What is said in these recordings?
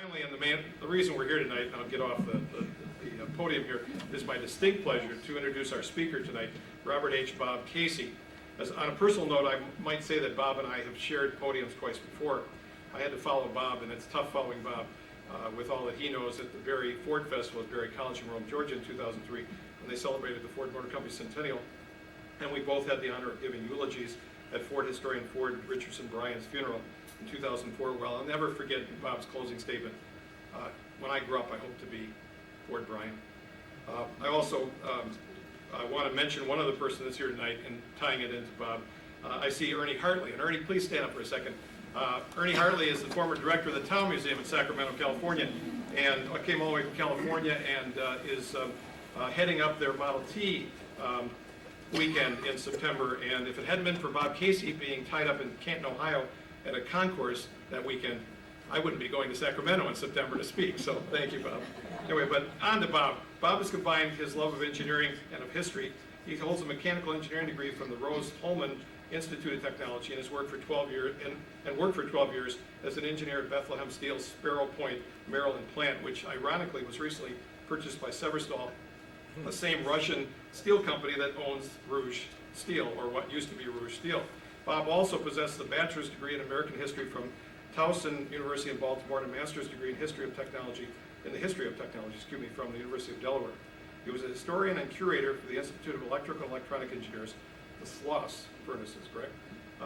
Finally, and the reason we're here tonight, and I'll get off the podium here, is my distinct pleasure to introduce our speaker tonight, Robert H. Bob Casey. On a personal note, I might say that Bob and I have shared podiums twice before. I had to follow Bob, and it's tough following Bob with all that he knows at the Berry Ford Festival at Berry College in Rome, Georgia in 2003, when they celebrated the Ford Motor Company Centennial. And we both had the honor of giving eulogies at Ford historian Ford Richardson Bryan's funeral in 2004. Well, I'll never forget Bob's closing statement. When I grew up, I hope to be Ford Bryan. I also want to mention one other person that's here tonight and tying it into Bob. I see Ernie Hartley. And Ernie, please stand up for a second. Ernie Hartley is the former director of the Town Museum in Sacramento, California, and came all the way from California and is heading up their Model T weekend in September. And if it hadn't been for Bob Casey being tied up in Canton, Ohio at a concourse that weekend, I wouldn't be going to Sacramento in September to speak, so thank you, Bob. Anyway, but on to Bob. Bob has combined his love of engineering and of history. He holds a mechanical engineering degree from the Rose-Hulman Institute of Technology and has worked for 12 years and worked for 12 years as an engineer at Bethlehem Steel's Sparrow Point, Maryland plant, which ironically was recently purchased by Severstal, the same Russian steel company that owns Rouge Steel, or what used to be Rouge Steel. Bob also possessed a bachelor's degree in American history from Towson University in Baltimore and a master's degree in the history of technology, from the University of Delaware. He was a historian and curator for the Institute of Electrical and Electronic Engineers, the Sloss furnaces, correct?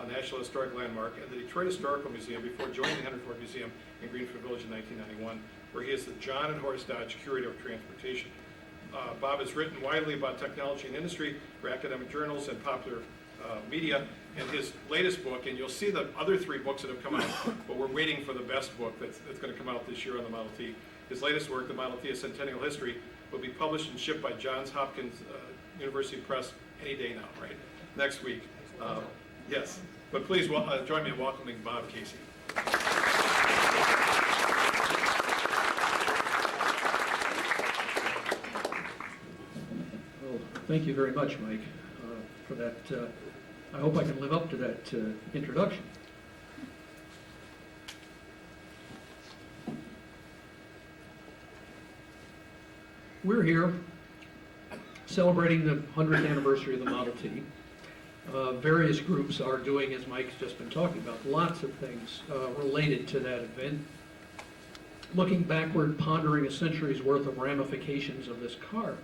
National Historic Landmark, and the Detroit Historical Museum before joining the Henry Ford Museum in Greenfield Village in 1991, where he is the John and Horace Dodge Curator of Transportation. Bob has written widely about technology and industry for academic journals and popular media, and his latest book, and you'll see the other three books that have come out, but we're waiting for the best book that's going to come out this year on the Model T. His latest work, The Model T, A Centennial History, will be published and shipped by Johns Hopkins University Press any day now, right? Next week. Yes, but please join me in welcoming Bob Casey. Well, thank you very much, Mike, for that. I hope I can live up to that introduction. We're here celebrating the 100th anniversary of the Model T. Various groups are doing, as Mike's just been talking about, lots of things related to that event. Looking backward, pondering a century's worth of ramifications of this car.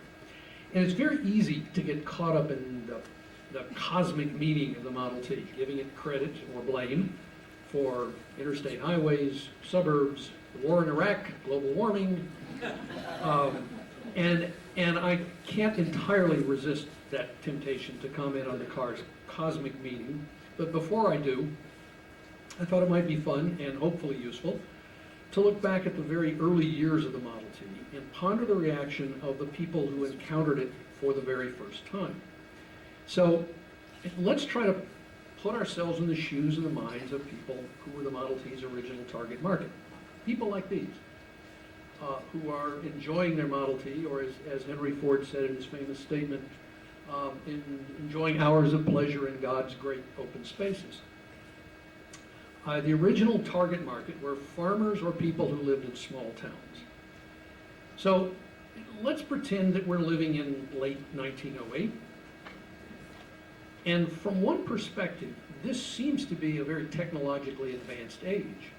And it's very easy to get caught up in the cosmic meaning of the Model T, giving it credit or blame for interstate highways, suburbs, the war in Iraq, global warming, and I can't entirely resist that temptation to comment on the car's cosmic meaning. But before I do, I thought it might be fun and hopefully useful to look back at the very early years of the Model T and ponder the reaction of the people who encountered it for the very first time. So let's try to put ourselves in the shoes and the minds of people who were the Model T's original target market. People like these, who are enjoying their Model T, or as Henry Ford said in his famous statement, enjoying hours of pleasure in God's great open spaces. The original target market were farmers or people who lived in small towns. So let's pretend that we're living in late 1908. And from one perspective, this seems to be a very technologically advanced age.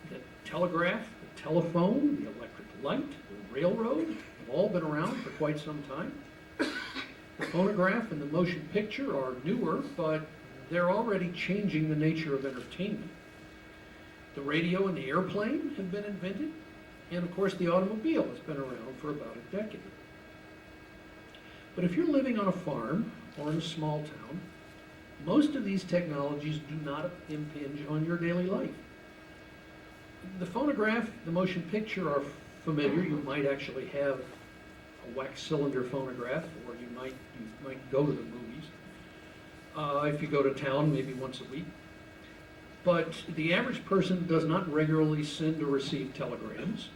The telegraph, the telephone, the electric light, the railroad have all been around for quite some time. The phonograph and the motion picture are newer, but they're already changing the nature of entertainment. The radio and the airplane have been invented, and of course the automobile has been around for about a decade. But if you're living on a farm or in a small town, most of these technologies do not impinge on your daily life. The phonograph, the motion picture are familiar. You might actually have a wax cylinder phonograph, or you might go to the movies. If you go to town, maybe once a week. But the average person does not regularly send or receive telegrams.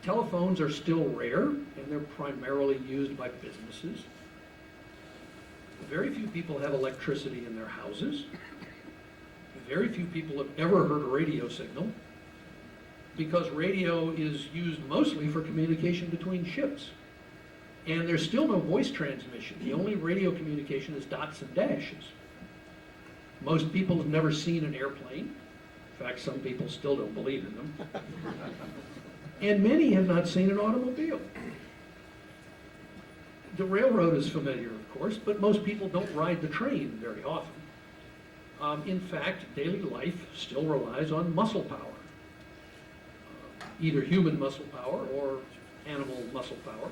Telephones are still rare, and they're primarily used by businesses. Very few people have electricity in their houses. Very few people have ever heard a radio signal. because radio is used mostly for communication between ships. And there's still no voice transmission. The only radio communication is dots and dashes. Most people have never seen an airplane. In fact, some people still don't believe in them. And many have not seen an automobile. The railroad is familiar, of course, but most people don't ride the train very often. In fact, daily life still relies on muscle power, either human muscle power or animal muscle power.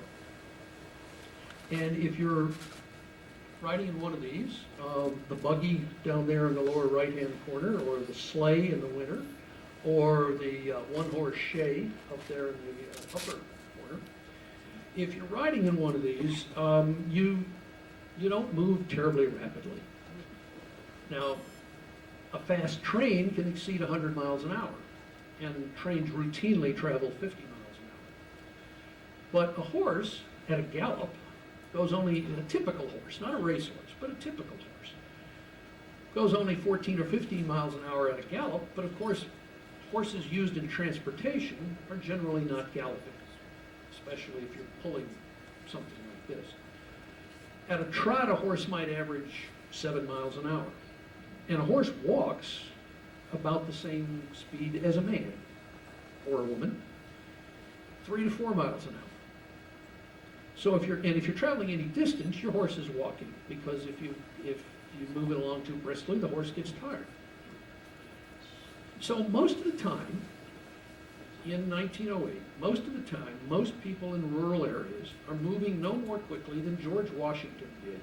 And if you're riding in one of these, the buggy down there in the lower right-hand corner, or the sleigh in the winter, or the one-horse shay up there in the upper corner, if you're riding in one of these, you don't move terribly rapidly. Now, a fast train can exceed 100 miles an hour, and trains routinely travel 50 miles an hour. But a horse at a gallop goes only, a typical horse, not a racehorse, but a typical horse, goes only 14 or 15 miles an hour at a gallop, but of course, horses used in transportation are generally not galloping, especially if you're pulling something like this. At a trot, a horse might average 7 miles an hour, and a horse walks about the same speed as a man or a woman, 3 to 4 miles an hour. So if you're traveling any distance, your horse is walking, because if you move it along too briskly, the horse gets tired. So most of the time, in 1908, most of the time, most people in rural areas are moving no more quickly than George Washington did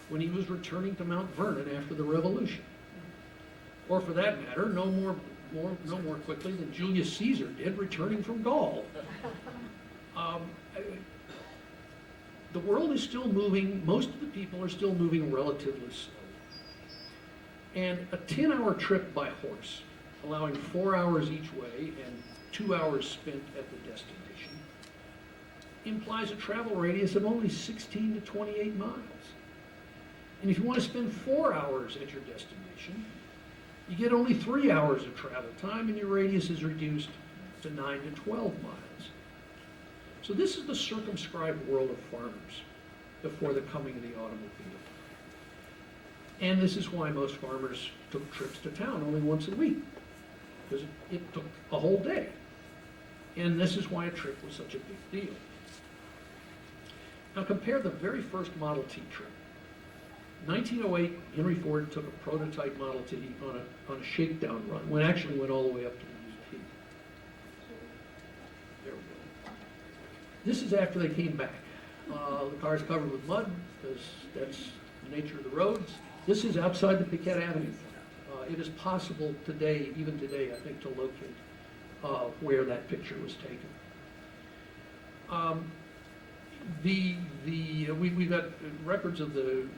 when he was returning to Mount Vernon after the Revolution. Or for that matter, no more quickly than Julius Caesar did returning from Gaul. The world is still moving, most of the people are still moving relatively slow. And a 10-hour trip by horse, allowing 4 hours each way and 2 hours spent at the destination, implies a travel radius of only 16 to 28 miles. And if you want to spend 4 hours at your destination, you get only 3 hours of travel time, and your radius is reduced to 9 to 12 miles. So this is the circumscribed world of farmers before the coming of the automobile. And this is why most farmers took trips to town only once a week, because it took a whole day. And this is why a trip was such a big deal. Now compare the very first Model T trip. 1908, Henry Ford took a prototype Model T on a shakedown run, when it actually went all the way up to the UP. There we go. This is after they came back. The car's covered with mud, because that's the nature of the roads. This is outside the Piquette Avenue plant. It is possible today, even today, I think, to locate where that picture was taken. We've got records of the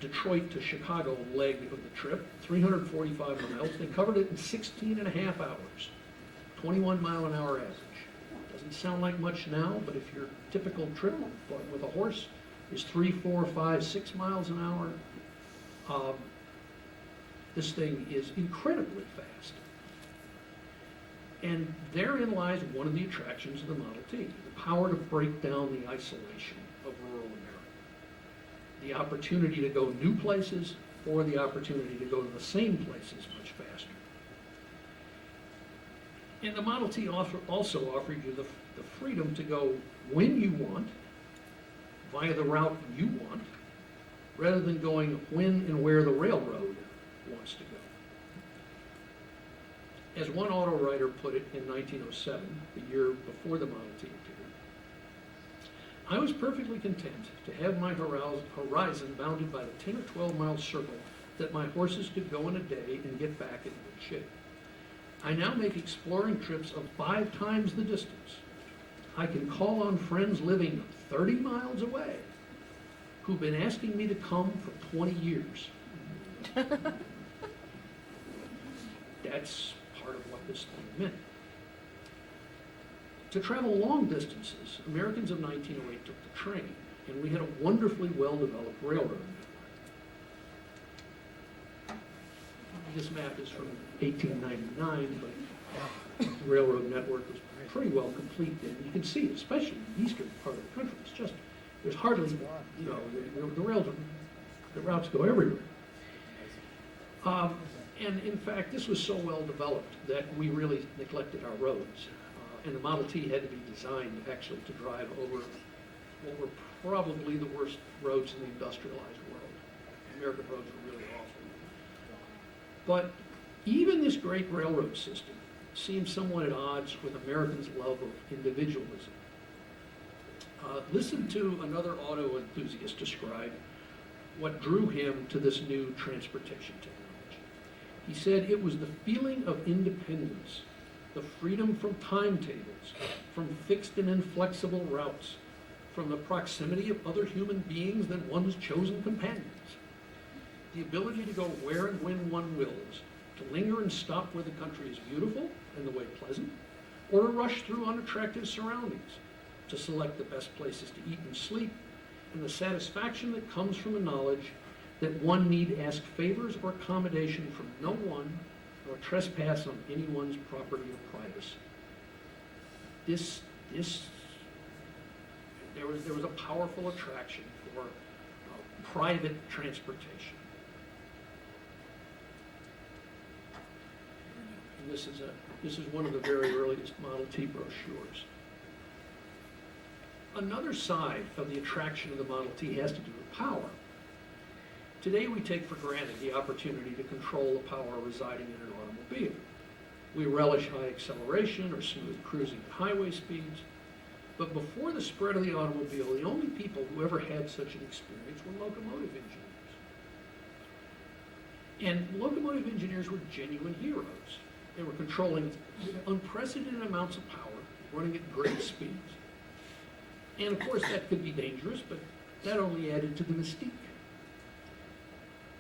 Detroit to Chicago leg of the trip, 345 miles. They covered it in 16 and a half hours, 21 mile an hour average. Doesn't sound like much now, but if your typical trip with a horse is 3, 4, 5, 6 miles an hour, this thing is incredibly fast. And therein lies one of the attractions of the Model T, the power to break down the isolation of rural America. The opportunity to go new places, or the opportunity to go to the same places much faster. And the Model T also offered you the freedom to go when you want, via the route you want, rather than going when and where the railroad wants to go. As one auto writer put it in 1907, the year before the Model T appeared, I was perfectly content to have my horizon bounded by the 10 or 12 mile circle that my horses could go in a day and get back in good shape. I now make exploring trips of 5 times the distance. I can call on friends living 30 miles away who've been asking me to come for 20 years. That's part of what this thing meant. To travel long distances, Americans of 1908 took the train, and we had a wonderfully well-developed railroad network. This map is from 1899, but railroad network was pretty well complete then. You can see, especially in the eastern part of the country, it's just, there's hardly, you know, the routes go everywhere. And in fact, this was so well developed that we really neglected our roads. And the Model T had to be designed actually to drive over what were probably the worst roads in the industrialized world. American roads were really awful. But even this great railroad system seems somewhat at odds with Americans' love of individualism. Listen to another auto enthusiast describe what drew him to this new transportation technology. He said it was the feeling of independence, the freedom from timetables, from fixed and inflexible routes, from the proximity of other human beings than one's chosen companions, the ability to go where and when one wills, to linger and stop where the country is beautiful and the way pleasant, or to rush through unattractive surroundings, to select the best places to eat and sleep, and the satisfaction that comes from the knowledge that one need ask favors or accommodation from no one, nor trespass on anyone's property or privacy. There was a powerful attraction for private transportation. And this is one of the very earliest Model T brochures. Another side of the attraction of the Model T has to do with power. Today we take for granted the opportunity to control the power residing in an automobile. We relish high acceleration or smooth cruising at highway speeds. But before the spread of the automobile, the only people who ever had such an experience were locomotive engineers. And locomotive engineers were genuine heroes. They were controlling unprecedented amounts of power, running at great speeds. And of course that could be dangerous, but that only added to the mystique.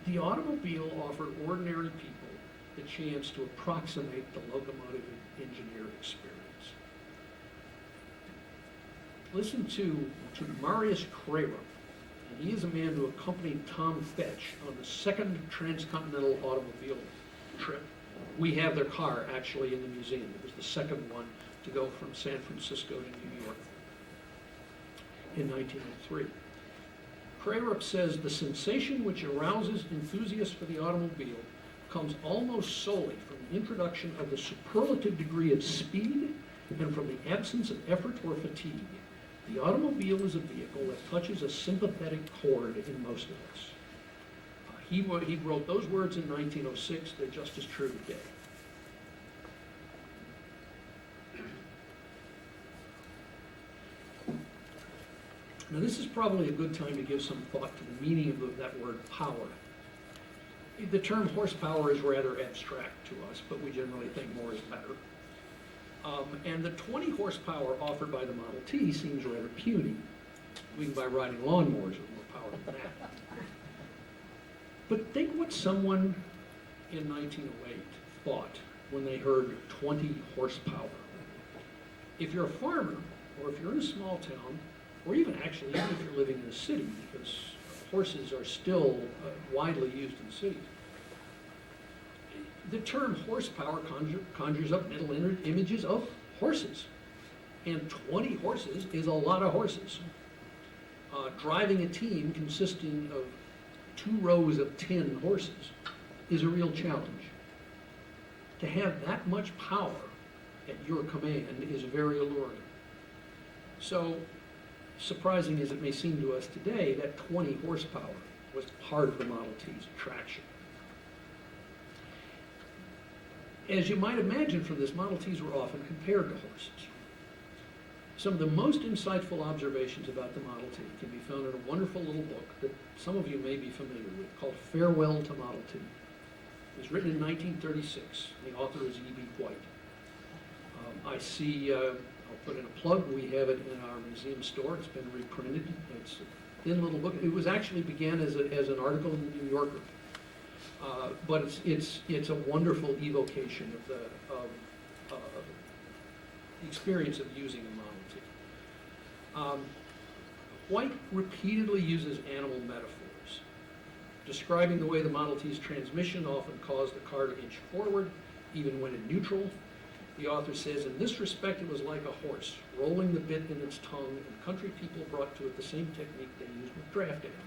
The automobile offered ordinary people the chance to approximate the locomotive engineer experience. Listen to Marius Crarup, and he is a man who accompanied Tom Fetch on the second transcontinental automobile trip. We have their car actually in the museum. It was the second one to go from San Francisco to New York in 1903. Crarup says the sensation which arouses enthusiasts for the automobile comes almost solely from the introduction of the superlative degree of speed and from the absence of effort or fatigue. The automobile is a vehicle that touches a sympathetic chord in most of us. He wrote those words in 1906. They're just as true today. Now this is probably a good time to give some thought to the meaning of that word power. The term horsepower is rather abstract to us, but we generally think more is better. And the 20 horsepower offered by the Model T seems rather puny. We can buy riding lawnmowers with more power than that. But think what someone in 1908 thought when they heard 20 horsepower. If you're a farmer, or if you're in a small town, or even if you're living in a city, because horses are still widely used in cities, the term horsepower conjures up mental images of horses. And 20 horses is a lot of horses. Driving a team consisting of 2 rows of 10 horses is a real challenge. To have that much power at your command is very alluring. So, surprising as it may seem to us today, that 20 horsepower was part of the Model T's attraction. As you might imagine from this, Model Ts were often compared to horses. Some of the most insightful observations about the Model T can be found in a wonderful little book that some of you may be familiar with, called Farewell to Model T. It was written in 1936. The author is E.B. White. I see, I'll put in a plug, we have it in our museum store. It's been reprinted. It's a thin little book. It was actually began as an article in the New Yorker. But it's a wonderful evocation of the experience of using a Model T. White repeatedly uses animal metaphors, describing the way the Model T's transmission often caused the car to inch forward, even when in neutral, The author says, in this respect, it was like a horse, rolling the bit in its tongue, and country people brought to it the same technique they used with draft animals.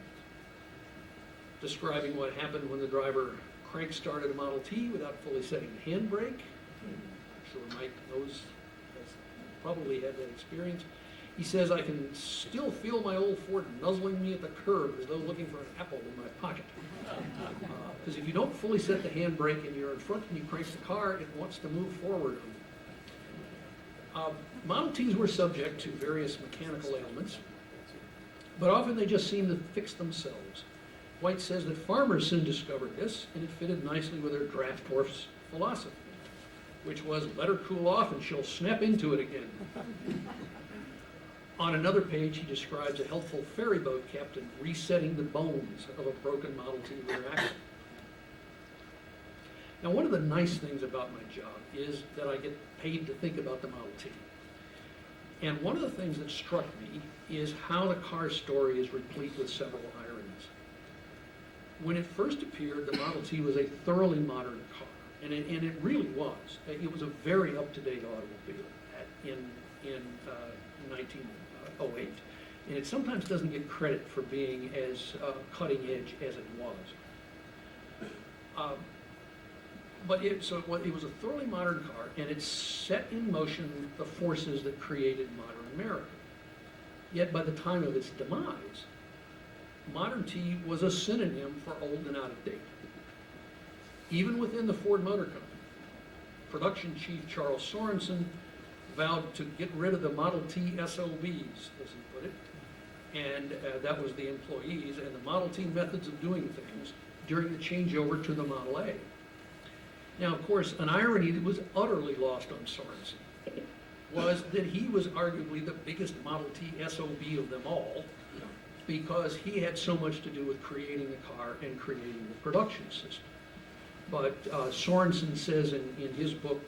Describing what happened when the driver crank started a Model T without fully setting the handbrake. I'm sure Mike knows, has probably had that experience. He says, I can still feel my old Ford nuzzling me at the curb as though looking for an apple in my pocket. Because if you don't fully set the handbrake and you're in front and you crank the car, it wants to move forward. Model Ts were subject to various mechanical ailments, but often they just seem to fix themselves. White says that farmers soon discovered this, and it fitted nicely with their draft horse philosophy, which was, let her cool off and she'll snap into it again. On another page, he describes a helpful ferry boat captain resetting the bones of a broken Model T rear axle. Now, one of the nice things about my job is that I get paid to think about the Model T. And one of the things that struck me is how the car story is replete with several ironies. When it first appeared, the Model T was a thoroughly modern car, and it really was. It was a very up-to-date automobile in 1908, and it sometimes doesn't get credit for being as cutting edge as it was. But it was a thoroughly modern car, and it set in motion the forces that created modern America. Yet by the time of its demise, modern T was a synonym for old and out of date. Even within the Ford Motor Company, production chief Charles Sorensen vowed to get rid of the Model T SOBs, as he put it, and that was the employees, and the Model T methods of doing things during the changeover to the Model A. Now, of course, an irony that was utterly lost on Sorensen was that he was arguably the biggest Model T SOB of them all, because he had so much to do with creating the car and creating the production system. But Sorensen says in his book,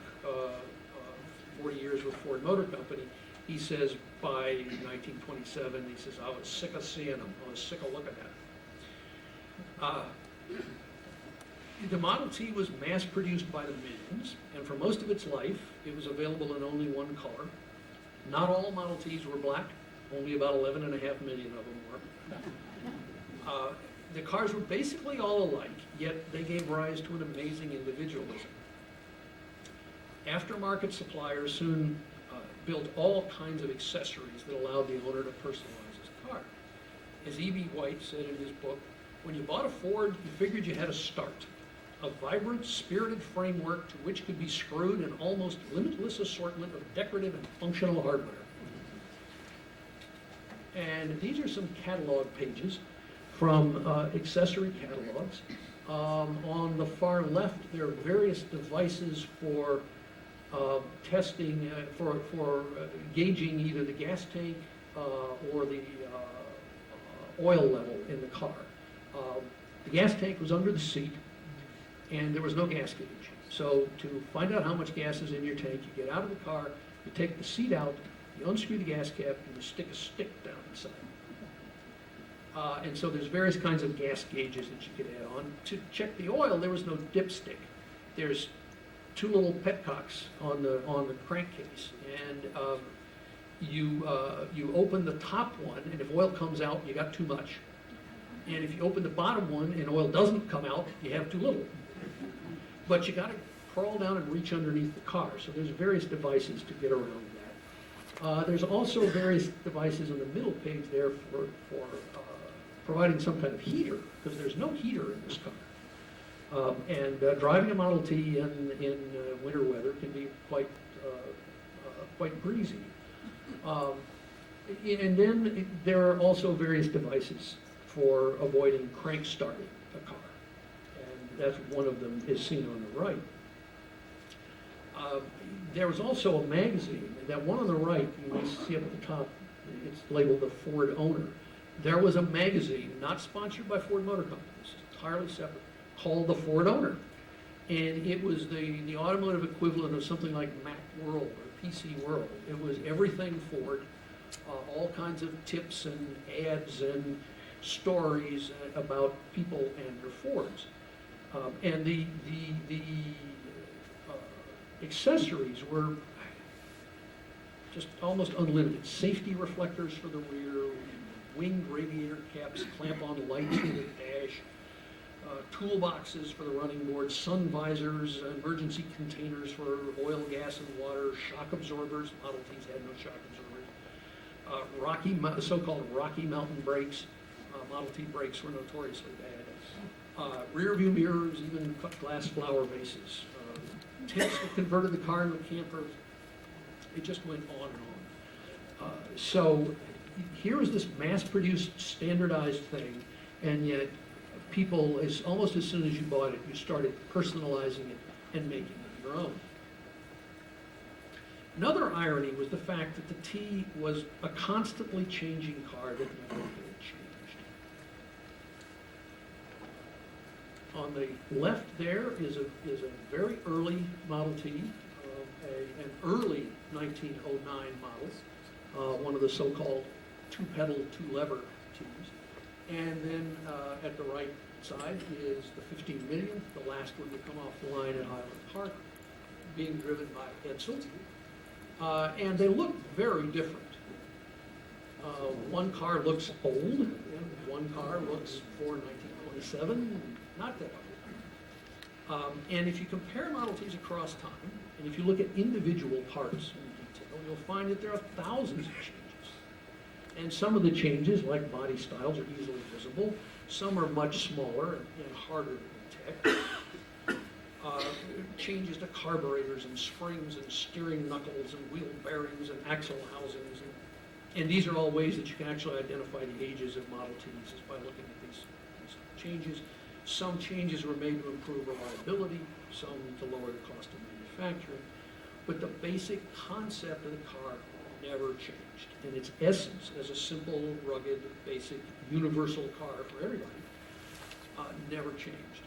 40 Years with Ford Motor Company, he says by 1927, he says, I was sick of seeing them, I was sick of looking at them. The Model T was mass-produced by the millions, and for most of its life, it was available in only one color. Not all Model Ts were black, only about 11.5 million of them were. The cars were basically all alike, yet they gave rise to an amazing individualism. Aftermarket suppliers soon built all kinds of accessories that allowed the owner to personalize his car. As E.B. White said in his book, when you bought a Ford, you figured you had a start. A vibrant, spirited framework to which could be screwed an almost limitless assortment of decorative and functional hardware. And these are some catalog pages from accessory catalogs. On the far left, there are various devices for testing, for gauging either the gas tank or the oil level in the car. The gas tank was under the seat, and there was no gas gauge. So to find out how much gas is in your tank, you get out of the car, you take the seat out, you unscrew the gas cap, and you stick a stick down inside. And so there's various kinds of gas gauges that you could add on. To check the oil, there was no dipstick. There's two little petcocks on the crankcase, and you open the top one, and if oil comes out, you got too much. And if you open the bottom one and oil doesn't come out, you have too little. But you got to crawl down and reach underneath the car. So there's various devices to get around that. There's also various devices on the middle page there for providing some kind of heater, because there's no heater in this car. Driving a Model T in winter weather can be quite breezy. And then there are also various devices for avoiding crank starting a car. And that's one of them is seen on the right. There was also a magazine, that one on the right, you may see up at the top, it's labeled the Ford Owner. There was a magazine, not sponsored by Ford Motor Company, this is entirely separate, called the Ford Owner. And it was the automotive equivalent of something like Mac World or PC World. It was everything Ford, all kinds of tips and ads and stories about people and their Fords. And the Accessories were just almost unlimited. Safety reflectors for the rear, winged radiator caps, clamp-on lights for the dash, toolboxes for the running board, sun visors, emergency containers for oil, gas, and water, shock absorbers. Model Ts had no shock absorbers. So-called Rocky Mountain brakes. Model T brakes were notoriously bad. Rear view mirrors, even cut glass flower vases. Tents that converted the car into a camper. It just went on and on. So here is this mass-produced, standardized thing, and yet people, almost as soon as you bought it, you started personalizing it and making it your own. Another irony was the fact that the T was a constantly changing car that never really changed. On the left there is a very early Model T, an early 1909 model, one of the so-called two-pedal, two-lever Ts. And then at the right side is the 15 million, the last one to come off the line at Highland Park, being driven by Edsel. And they look very different. One car looks old, and one car looks for 1927, not that old. And if you compare Model Ts across time, and if you look at individual parts in detail, you'll find that there are thousands of changes. And some of the changes, like body styles, are easily visible. Some are much smaller and harder to detect. Changes to carburetors and springs and steering knuckles and wheel bearings and axle housings. And these are all ways that you can actually identify the ages of Model Ts is by looking at these changes. Some changes were made to improve reliability, some to lower the cost of manufacturing. But the basic concept of the car never changed. And its essence as a simple, rugged, basic, universal car for everybody never changed.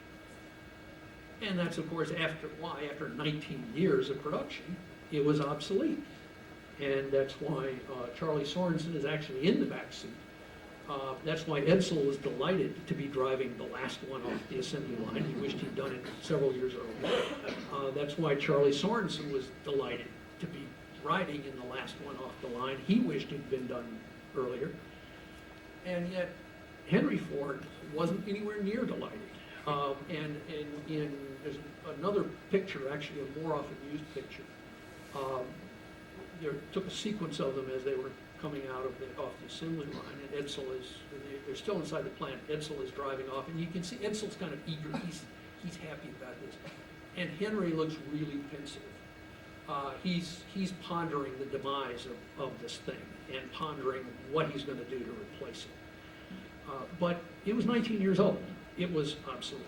And that's, of course, after 19 years of production, it was obsolete. And that's why Charlie Sorensen is actually in the back seat. That's why Edsel was delighted to be driving the last one off the assembly line. He wished he'd done it several years earlier. That's why Charlie Sorensen was delighted to be riding in the last one off the line. He wished it had been done earlier. And yet, Henry Ford wasn't anywhere near delighted. There's another picture, actually a more often used picture. There took a sequence of them as they were coming out of off the assembly line, and Edsel they're still inside the plant. Edsel is driving off, and you can see Edsel's kind of eager. He's happy about this. And Henry looks really pensive. He's pondering the demise of this thing and pondering what he's going to do to replace it. But it was 19 years old. It was obsolete.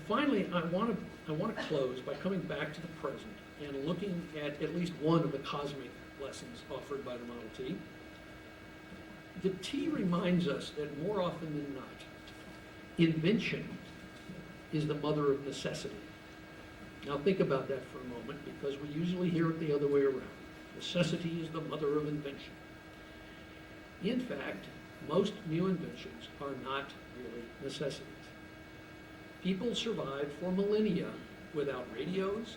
Finally, I want to close by coming back to the present and looking at least one of the cosmic lessons offered by the Model T. The T reminds us that more often than not, invention is the mother of necessity. Now think about that for a moment, because we usually hear it the other way around. Necessity is the mother of invention. In fact, most new inventions are not really necessities. People survived for millennia without radios,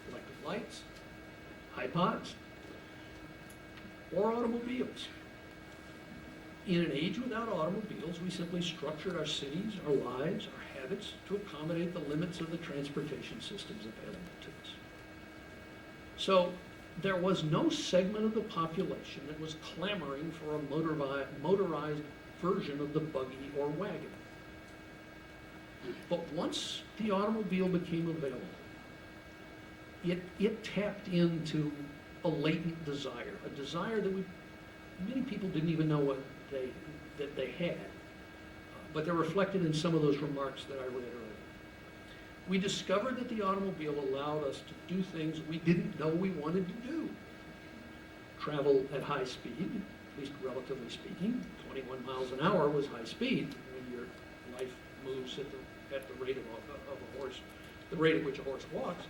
electric lights, iPods, or automobiles. In an age without automobiles, we simply structured our cities, our lives, our habits to accommodate the limits of the transportation systems available to us. So there was no segment of the population that was clamoring for a motorized version of the buggy or wagon. But once the automobile became available, it tapped into a latent desire, a desire that many people didn't even know that they had, but they're reflected in some of those remarks that I read earlier. We discovered that the automobile allowed us to do things we didn't know we wanted to do. Travel at high speed, at least relatively speaking. 21 miles an hour was high speed when your life moves at the rate of a horse, the rate at which a horse walks.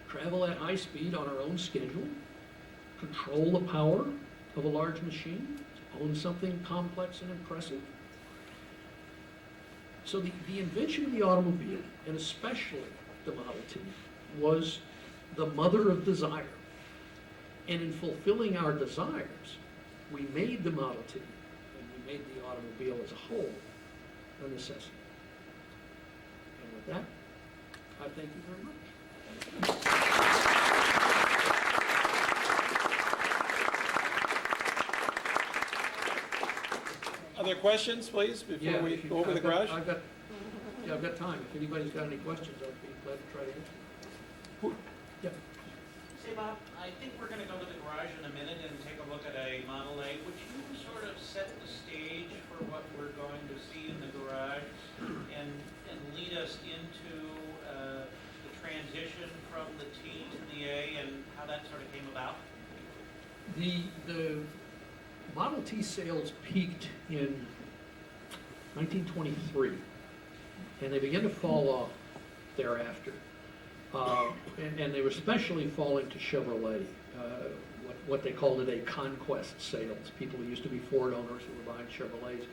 Travel at high speed on our own schedule, control the power of a large machine, own something complex and impressive. So the invention of the automobile, and especially the Model T, was the mother of desire. And in fulfilling our desires, we made the Model T, and we made the automobile as a whole a necessity. And with that, I thank you very much. Other questions, please, before we go over the garage? I've got time. If anybody's got any questions, I'd be glad to try to answer. Yeah. Say, Bob, I think we're going to go to the garage in a minute and take a look at a Model A. Would you sort of set the stage for what we're going to see in the garage and lead us into the transition from the T to the A and how that sort of came about? The Model T sales peaked in 1923, and they began to fall off thereafter. And they were especially falling to Chevrolet, what they called it a conquest sales. People who used to be Ford owners who were buying Chevrolets.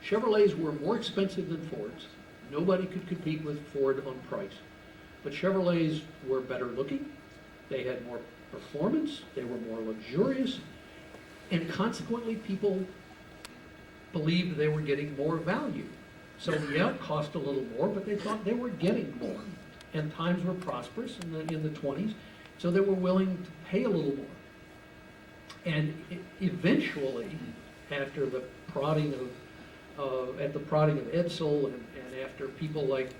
Chevrolets were more expensive than Fords. Nobody could compete with Ford on price. But Chevrolets were better looking, they had more performance, they were more luxurious, and consequently people believed they were getting more value. So yeah, it cost a little more, but they thought they were getting more. And times were prosperous in the 20s, so they were willing to pay a little more. And eventually, after the prodding of Edsel and after people like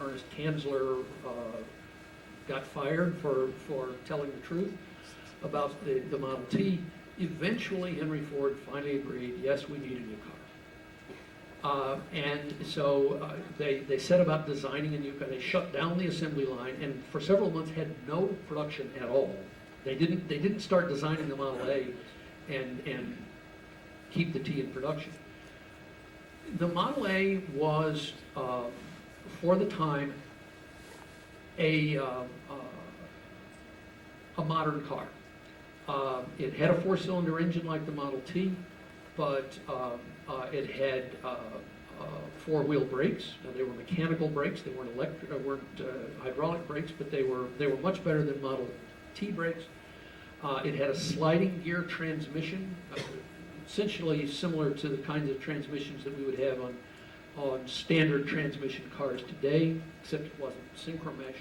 Ernest Kanzler got fired for telling the truth about the Model T, eventually Henry Ford finally agreed, yes, we need a new car. And so they set about designing a new car. They shut down the assembly line and for several months had no production at all. They didn't start designing the Model A and keep the T in production. The Model A was, for the time, a modern car. It had a four-cylinder engine like the Model T, but it had four-wheel brakes. Now, they were mechanical brakes. They weren't hydraulic brakes, but they were much better than Model T brakes. It had a sliding gear transmission, essentially similar to the kinds of transmissions that we would have on standard transmission cars today, except it wasn't synchromesh.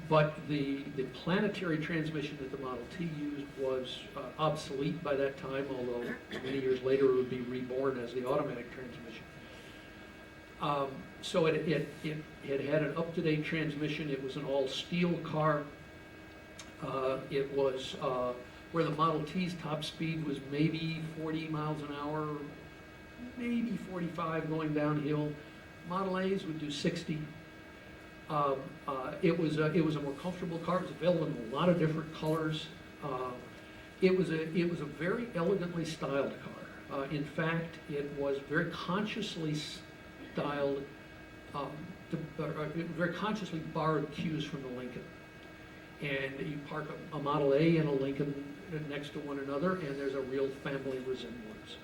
But the planetary transmission that the Model T used was obsolete by that time, although many years later it would be reborn as the automatic transmission. So it had an up-to-date transmission. It was an all-steel car. It was where the Model T's top speed was maybe 40 miles an hour, maybe 45 going downhill. Model A's would do 60. It was a more comfortable car. It was available in a lot of different colors. It was a very elegantly styled car. In fact, it was very consciously styled, very consciously borrowed cues from the Lincoln. And you park a Model A and a Lincoln next to one another, and there's a real family resemblance.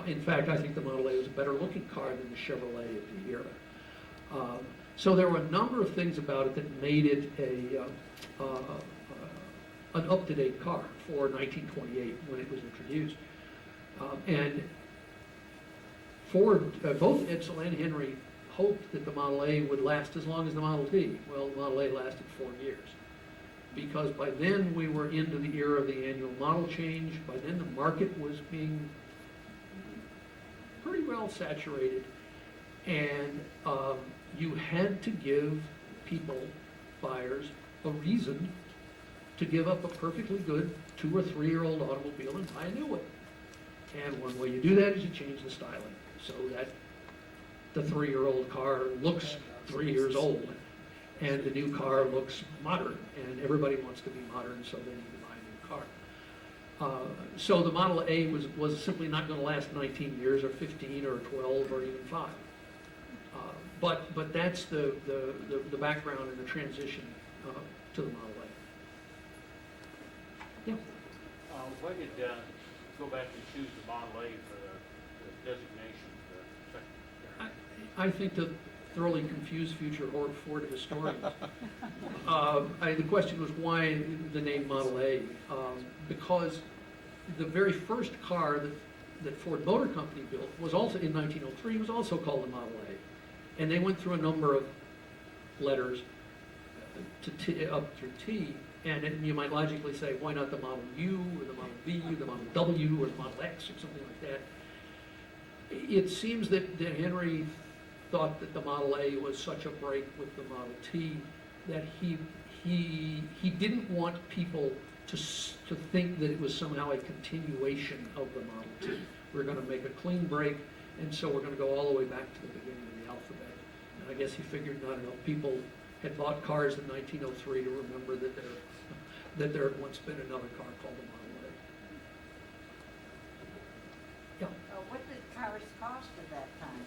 In fact, I think the Model A was a better looking car than the Chevrolet of the era. So there were a number of things about it that made it an up-to-date car for 1928 when it was introduced. And Ford, both Edsel and Henry hoped that the Model A would last as long as the Model T. Well, the Model A lasted 4 years. Because by then we were into the era of the annual model change. By then the market was being pretty well saturated. And you had to give people, buyers, a reason to give up a perfectly good 2 or 3 year old automobile and buy a new one. And one way you do that is you change the styling so that the 3-year-old car looks 3 years old and the new car looks modern, and everybody wants to be modern, so they need to buy a new car. So the Model A was simply not going to last 19 years or 15 or 12 or even 5. But that's the background and the transition to the Model A. Yeah. Why did go back and choose the Model A for the designation? I think to thoroughly confuse future Ford historians. The question was why the name Model A? Because the very first car that Ford Motor Company built was also, in 1903, was also called the Model A. And they went through a number of letters up through T, and you might logically say, why not the Model U, or the Model V, or the Model W, or the Model X, or something like that. It seems that Henry thought that the Model A was such a break with the Model T that he didn't want people to think that it was somehow a continuation of the Model T. We're going to make a clean break, and so we're going to go all the way back to the beginning of the alphabet. And I guess he figured not enough people had bought cars in 1903 to remember that there had once been another car called the Model A. Yeah. What did cars cost at that time?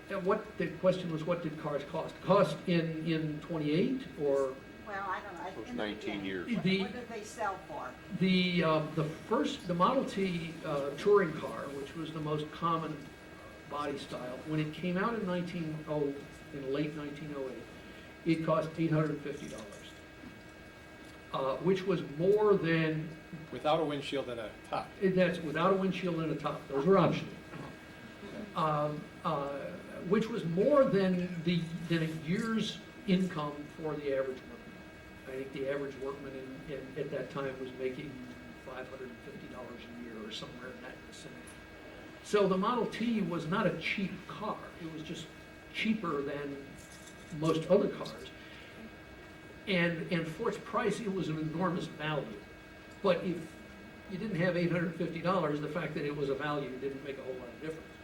And what the question was, what did cars cost? Cost in 28 or? Well, I don't know. Those 19 years. What did they sell for? The Model T touring car, which was the most common body style, when it came out in late 1908, it cost $850, which was more than. Without a windshield and a top. That's without a windshield and a top. Those were optional. Which was more than a year's income for the average workman. I think the average workman at that time was making $550 a year or somewhere in that vicinity. So the Model T was not a cheap car. It was just cheaper than most other cars. And for its price, it was an enormous value. But if you didn't have $850, the fact that it was a value didn't make a whole lot of difference.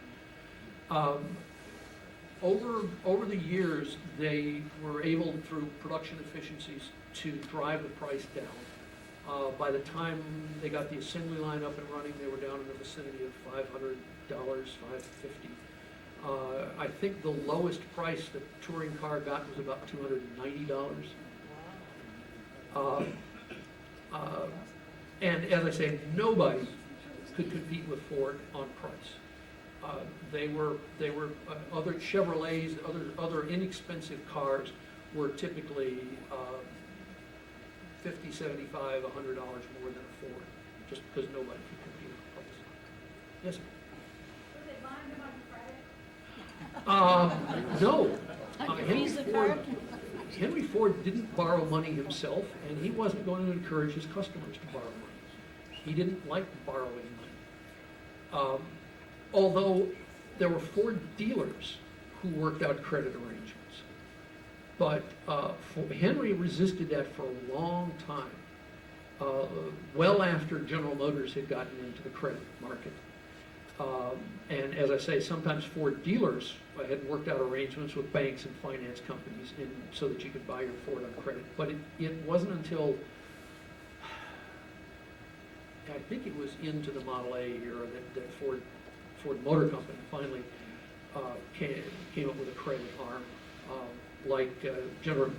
Over the years, they were able, through production efficiencies, to drive the price down. By the time they got the assembly line up and running, they were down in the vicinity of $500, $550. I think the lowest price the touring car got was about $290. And as I say, nobody could compete with Ford on price. They were other Chevrolets, other inexpensive cars were typically $50, $75, $100 more than a Ford, just because nobody could compete on price. Yes, ma'am? No. Henry Ford didn't borrow money himself, and he wasn't going to encourage his customers to borrow money. He didn't like borrowing money. Although there were Ford dealers who worked out credit arrangements. But Henry resisted that for a long time, well after General Motors had gotten into the credit market. And as I say, sometimes Ford dealers had worked out arrangements with banks and finance companies so that you could buy your Ford on credit. But it wasn't until, I think it was into the Model A era that Ford Motor Company finally came up with a credit arm, like General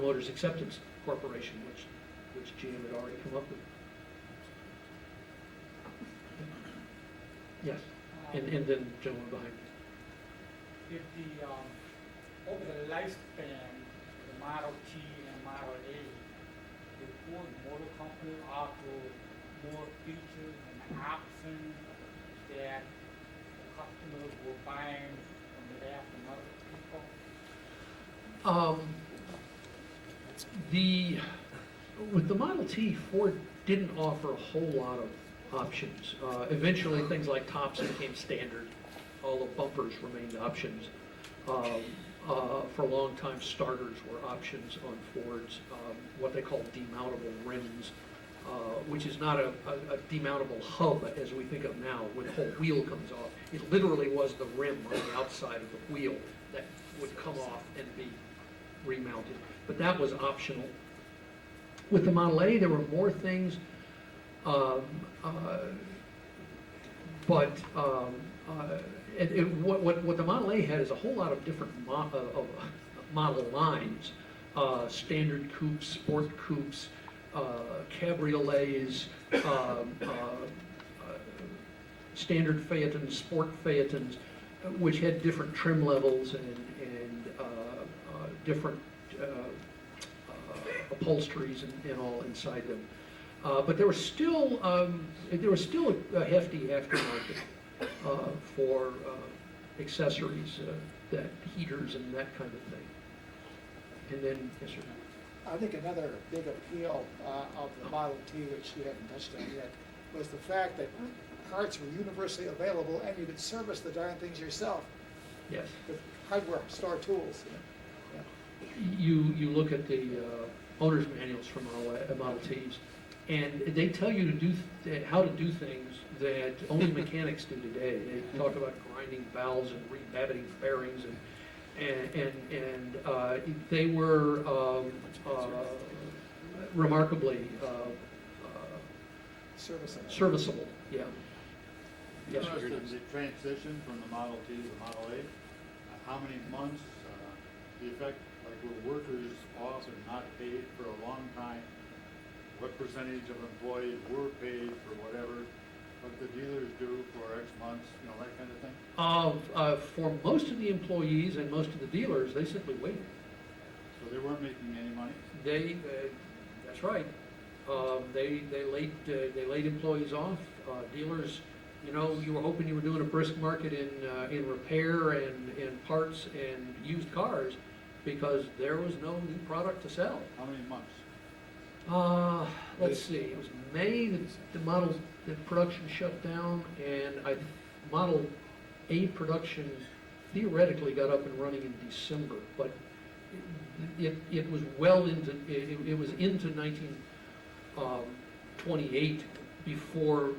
Motors Acceptance Corporation, which GM had already come up with. Yes, and then gentleman behind me. If over the lifespan of the Model T and Model A, the Ford Motor Company offer more features and options that the customers were buying on behalf of other people? With the Model T, Ford didn't offer a whole lot of options. Eventually, things like tops became standard, although bumpers remained options. For a long time, starters were options on Fords, what they call demountable rims, which is not a demountable hub as we think of now, when the whole wheel comes off. It literally was the rim on the outside of the wheel that would come off and be remounted. But that was optional. With the Model A, there were more things, what the Model A had is a whole lot of different model lines, standard coupes, sport coupes, cabriolets, standard Phaetons, sport Phaetons, which had different trim levels and different upholsteries and all inside them. But there was still a hefty aftermarket for accessories, that heaters and that kind of thing. And then, yes, sir. I think another big appeal of the Model T, which you haven't touched on yet, was the fact that parts were universally available and you could service the darn things yourself Yes. with hardware store tools. You look at the owner's manuals for Model Ts, and they tell you to do how to do things that only mechanics do today. They talk about grinding valves and rebabbiting bearings, and they were remarkably serviceable. Yeah. Yes, sir. Interested in the transition from the Model T to the Model A? How many months, the effect, like were workers off and not paid for a long time? What percentage of employees were paid for whatever, what the dealers do for X months, that kind of thing? For most of the employees and most of the dealers, they simply waited. So they weren't making any money? That's right. They laid employees off. Dealers, you were hoping you were doing a brisk market in repair and parts and used cars because there was no new product to sell. How many months? Let's see. It was May that the production shut down, and Model A production theoretically got up and running in December, but it was well into it was into 1928 before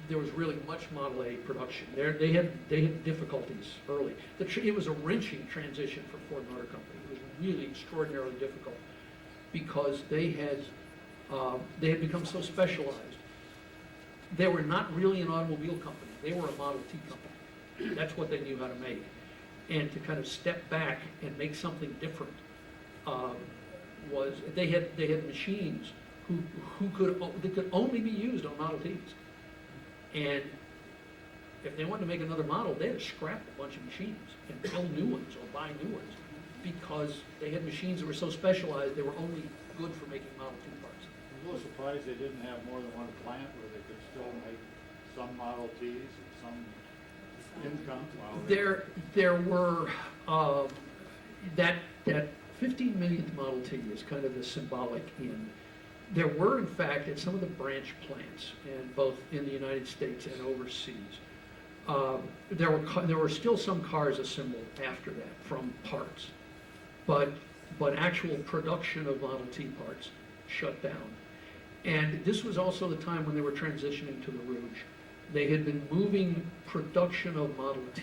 there was really much Model A production. They had difficulties early. It was a wrenching transition for Ford Motor Company. It was really extraordinarily difficult because they had become so specialized. They were not really an automobile company. They were a Model T company. That's what they knew how to make. And to kind of step back and make something different was they had machines that could only be used on Model Ts. And if they wanted to make another model, they had to scrap a bunch of machines and build new ones or buy new ones because they had machines that were so specialized they were only good for making Model T parts. I'm a little surprised they didn't have more than one plant where they could still make some Model Ts and some income while There were that 15 millionth Model T is kind of the symbolic end. There were, in fact, at some of the branch plants, and both in the United States and overseas, there were still some cars assembled after that from parts, but actual production of Model T parts shut down. And this was also the time when they were transitioning to the Rouge. They had been moving production of Model T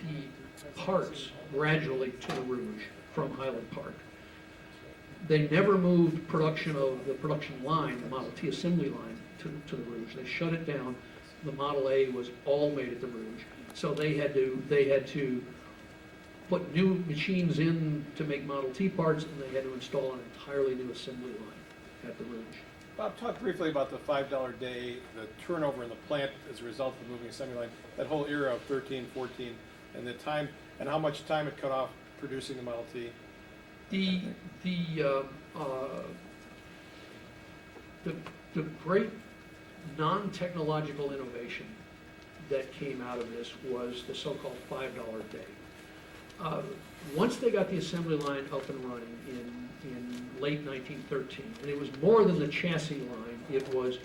parts gradually to the Rouge from Highland Park. They never moved production of the production line, the Model T assembly line, to the Rouge. They shut it down. The Model A was all made at the Rouge. So they had to put new machines in to make Model T parts, and they had to install an entirely new assembly line at the Rouge. Bob, talk briefly about the $5 day, the turnover in the plant as a result of moving assembly line, that whole era of 13, 14, and the time, and how much time it cut off producing the Model T. The great non-technological innovation that came out of this was the so-called $5 day. Once they got the assembly line up and running in late 1913, and it was more than the chassis line, it was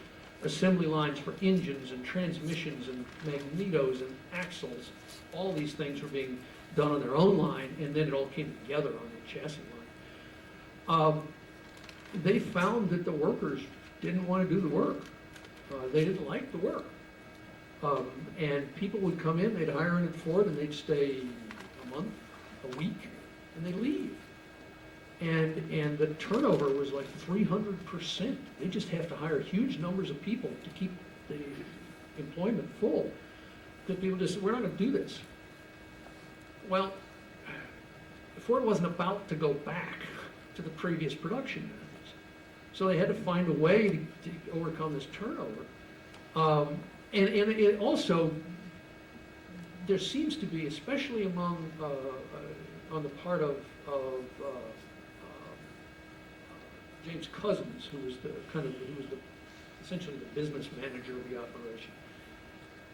assembly lines for engines and transmissions and magnetos and axles. All these things were being done on their own line, and then it all came together on the chassis line. They found that the workers didn't want to do the work. They didn't like the work. And people would come in, they'd hire in at Ford, and they'd stay a month, a week, and they'd leave. And the turnover was like 300%. They just have to hire huge numbers of people to keep the employment full. That people just said, we're not going to do this. Well, Ford wasn't about to go back to the previous production methods. So they had to find a way to overcome this turnover. And it also, there seems to be, especially among, on the part of James Cousins, who was essentially the business manager of the operation.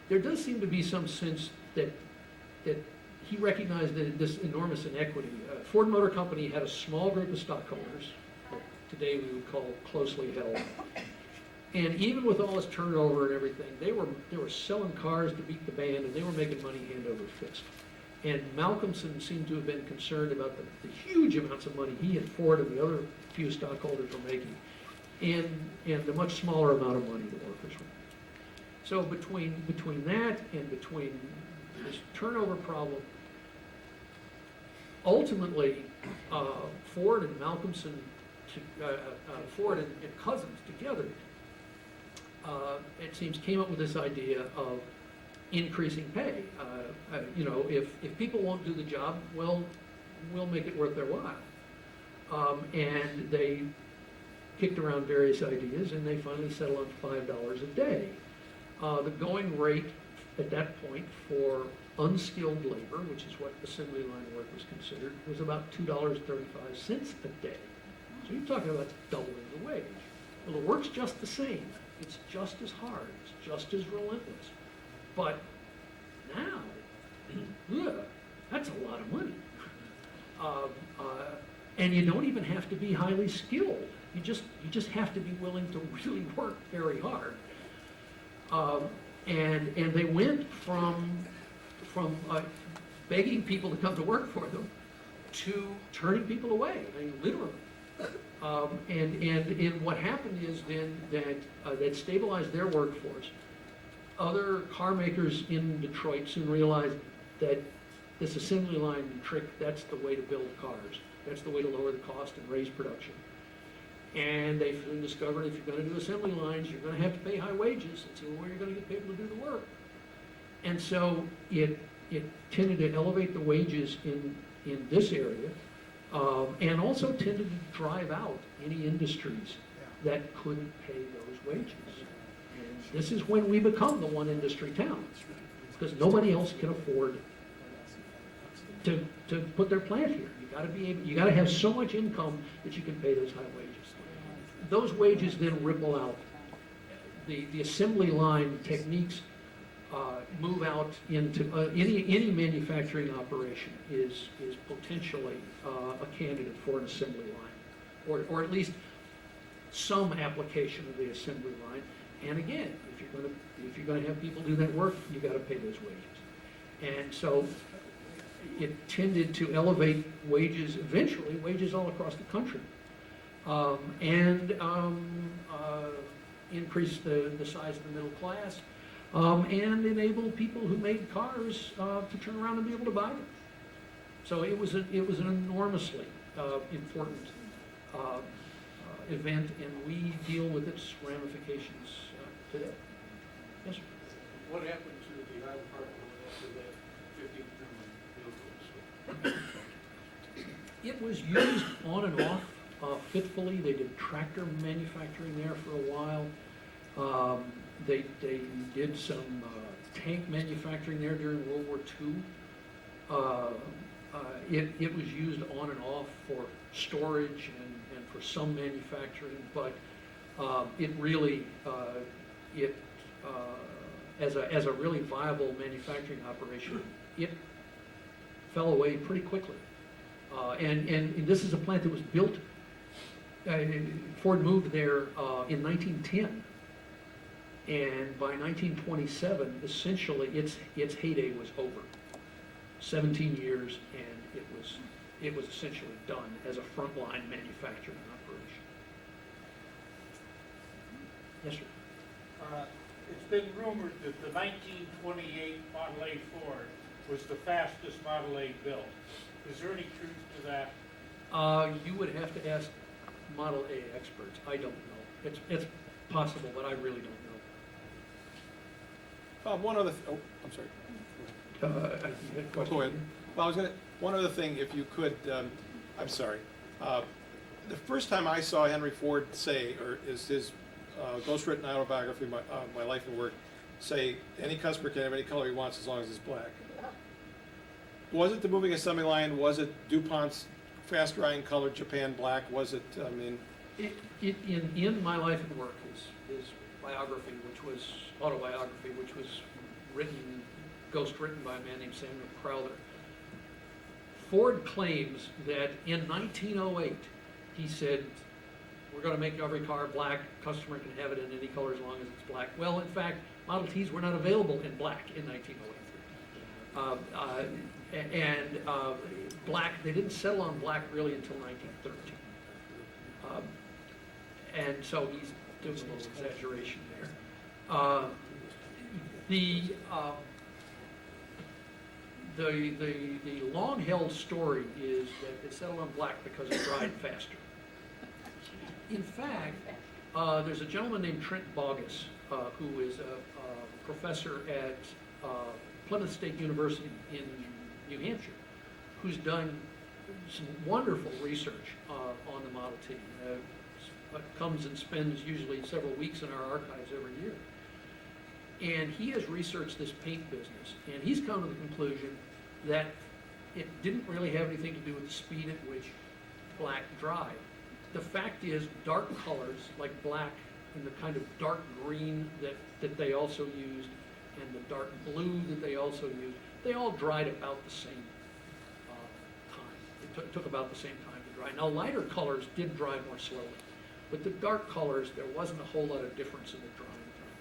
There does seem to be some sense that he recognized that this enormous inequity. Ford Motor Company had a small group of stockholders, what today we would call closely held. And even with all this turnover and everything, they were selling cars to beat the band, and they were making money hand over fist. And Malcolmson seemed to have been concerned about the huge amounts of money he and Ford and the other few stockholders were making, and the much smaller amount of money the workers were. So between that and between this turnover problem, ultimately, Ford and Malcolmson, Ford and Cousins together, it seems, came up with this idea of increasing pay. If people won't do the job, well, we'll make it worth their while. And they kicked around various ideas, and they finally settled on $5 a day. The going rate at that point for unskilled labor, which is what assembly line work was considered, was about $2.35 a day. So you're talking about doubling the wage. Well, the work's just the same. It's just as hard. It's just as relentless. But now, that's a lot of money. And you don't even have to be highly skilled. You just have to be willing to really work very hard. And they went from begging people to come to work for them to turning people away. I mean, literally. And what happened is then that stabilized their workforce. Other car makers in Detroit soon realized that this assembly line trick, that's the way to build cars. That's the way to lower the cost and raise production. And they soon discovered if you're going to do assembly lines, you're going to have to pay high wages. It's the only way you're going to get people to do the work. And so it tended to elevate the wages in this area, and also tended to drive out any industries that couldn't pay those wages. And this is when we become the one industry town, because nobody else can afford to put their plant here. You got to have so much income that you can pay those high wages. Those wages then ripple out. The assembly line techniques move out into any manufacturing operation is potentially a candidate for an assembly line, or at least some application of the assembly line. And again, if you're going to have people do that work, you got to pay those wages. And so it tended to elevate wages, eventually wages all across the country, and increase the size of the middle class, and enable people who made cars to turn around and be able to buy them. So it was an enormously important event, and we deal with its ramifications today. Yes, sir. What happened to the auto part after that 50 vehicles? It was used on and off fitfully. They did tractor manufacturing there for a while. They did some tank manufacturing there during World War II. It was used on and off for storage and for some manufacturing, but it really, as a really viable manufacturing operation, it fell away pretty quickly. And this is a plant that was built, Ford moved there in 1910. And by 1927, essentially, its heyday was over. 17 years, and it was essentially done as a frontline manufacturing operation. Yes, sir. It's been rumored that the 1928 Model A Ford was the fastest Model A built. Is there any truth to that? You would have to ask Model A experts. I don't know. It's possible, but I really don't know. One other, I'm sorry. You had a question? Go ahead. Well, one other thing, if you could, I'm sorry. The first time I saw Henry Ford say, or is his ghostwritten autobiography, My Life and Work, say any customer can have any color he wants as long as it's black. Was it the moving assembly line? Was it DuPont's fast drying color Japan black? Was it, I mean, In My Life and Work, his biography, which was, autobiography, which was written, ghostwritten by a man named Samuel Crowther, Ford claims that in 1908, he said, we're going to make every car black, customer can have it in any color as long as it's black. Well, in fact, Model Ts were not available in black in 1908. Black, they didn't settle on black really until 1913. And so he's doing a little exaggeration there. The long-held story is that they settled on black because it dried faster. In fact, there's a gentleman named Trent Bogus, who is a professor at Plymouth State University in New Hampshire, who's done some wonderful research on the Model T. Comes and spends usually several weeks in our archives every year. And he has researched this paint business, and he's come to the conclusion that it didn't really have anything to do with the speed at which black dried. The fact is, dark colors like black and the kind of dark green that they also used, and the dark blue that they also used, they all dried about the same time. It took about the same time to dry. Now, lighter colors did dry more slowly, but the dark colors, there wasn't a whole lot of difference in the drying time.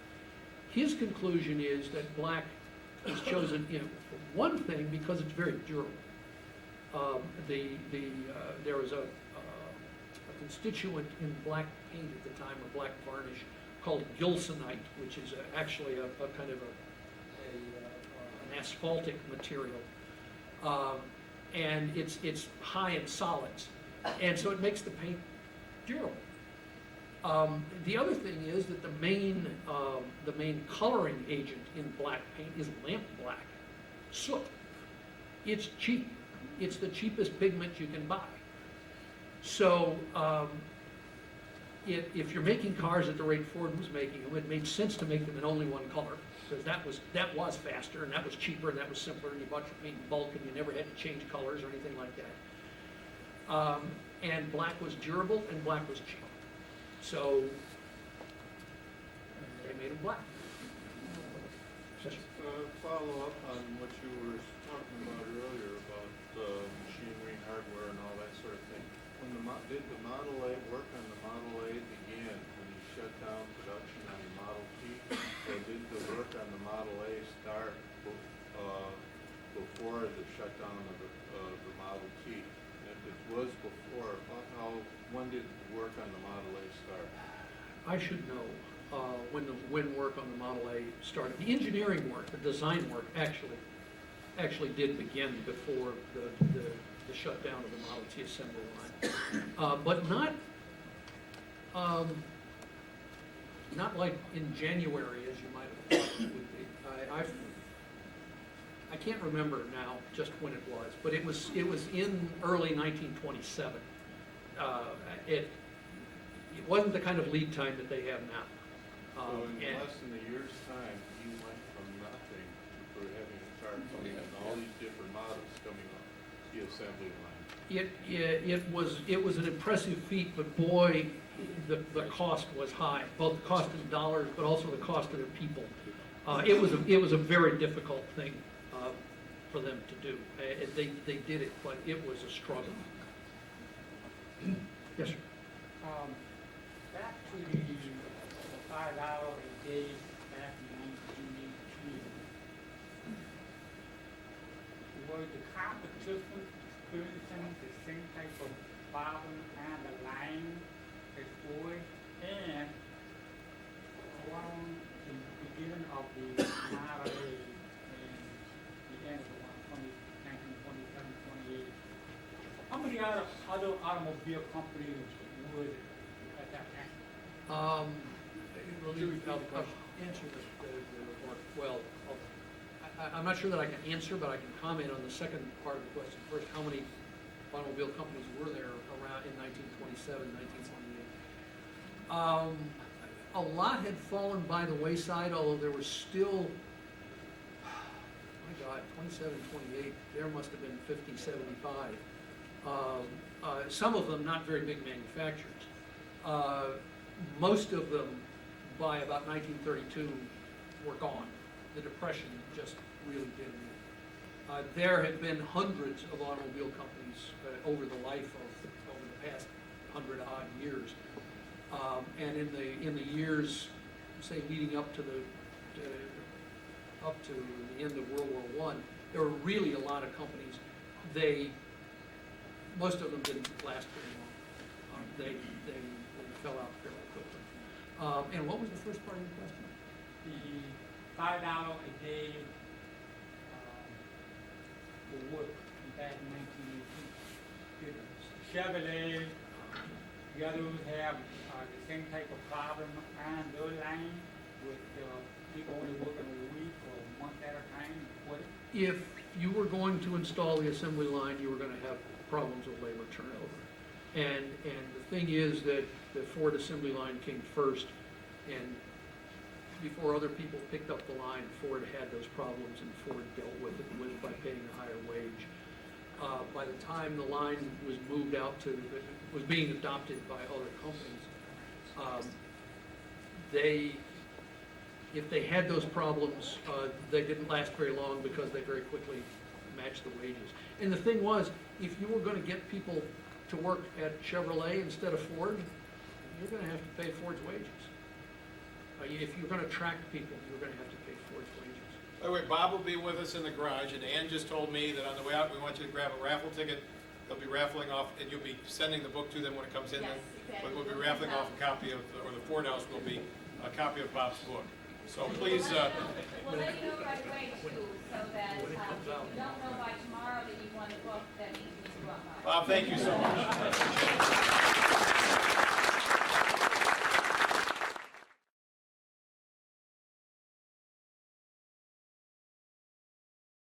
His conclusion is that black was chosen, for one thing, because it's very durable. There was a constituent in black paint at the time, or black varnish, called gilsonite, which is actually a kind of an asphaltic material, and it's high in solids, and so it makes the paint durable. The other thing is that the main coloring agent in black paint is lamp black, soot. It's cheap. It's the cheapest pigment you can buy. So if you're making cars at the rate Ford was making them, it made sense to make them in only one color, because that was faster, and that was cheaper, and that was simpler, and you bought your paint in bulk, and you never had to change colors or anything like that. And black was durable, and black was cheap. So they made them black. Follow up on what you were talking about earlier about machinery, hardware, and all that sort of thing. Did the Model A work on the Model A begin when you shut down production on the Model T, or did the work on the Model A start before the shutdown of the Model T? And if it was before, when did the work on the Model A start? I should know when work on the Model A started. The engineering work, the design work, actually did begin before the shutdown of the Model T assembly line, but not like in January as you might have thought it would be. I can't remember now just when it was, but it was in early 1927. It wasn't the kind of lead time that they have now. So in less than a year's time, you went from nothing to having a car coming and all these different models coming up the assembly line. It was an impressive feat, but boy, the cost was high, both the cost in dollars, but also the cost of their people. It was a very difficult thing for them to do. They did it, but it was a struggle. Yes, sir. Back to the $5 a day back in 1918. Was the competition experiencing the same type of problem and the line as Ford? And around the beginning of the Model A and the end of the 1927, 28, how many other automobile companies would at that time? I'll answer well. I'm not sure that I can answer, but I can comment on the second part of the question first. How many automobile companies were there around in 1927, 1928? a lot had fallen by the wayside, although there was still, my God, 27, 28, there must have been 50, 75. Some of them not very big manufacturers. Most of them, by about 1932, were gone. The Depression just really did it. There had been hundreds of automobile companies over the life of, over the past 100-odd years. And in the years, say, leading up to the end of World War I, there were really a lot of companies. Most of them didn't last very long. They fell out fairly quickly. And what was the first part of your question? The $5 a day for work back in 1918. Chevrolet, the others have the same type of problem on their line with people only working a week or a month at a time and quitting. If you were going to install the assembly line, you were going to have problems with labor turnover. And the thing is that the Ford assembly line came first, and before other people picked up the line, Ford had those problems, and Ford dealt with it by paying a higher wage. By the time the line was moved out to, was being adopted by other companies, if they had those problems, they didn't last very long because they very quickly matched the wages. And the thing was, if you were going to get people to work at Chevrolet instead of Ford, you're going to have to pay Ford's wages. If you're going to attract people, you're going to have to pay Ford's wages. By the way, Bob will be with us in the garage, and Ann just told me that on the way out, we want you to grab a raffle ticket. They'll be raffling off, and you'll be sending the book to them when it comes in. Yes, But exactly. we'll be raffling off a copy of, or the Ford House will be a copy of Bob's book. So please, We'll let you know right away too, so that if you comes don't out. know by tomorrow that you won the book, that means you won. Bob, thank you so much.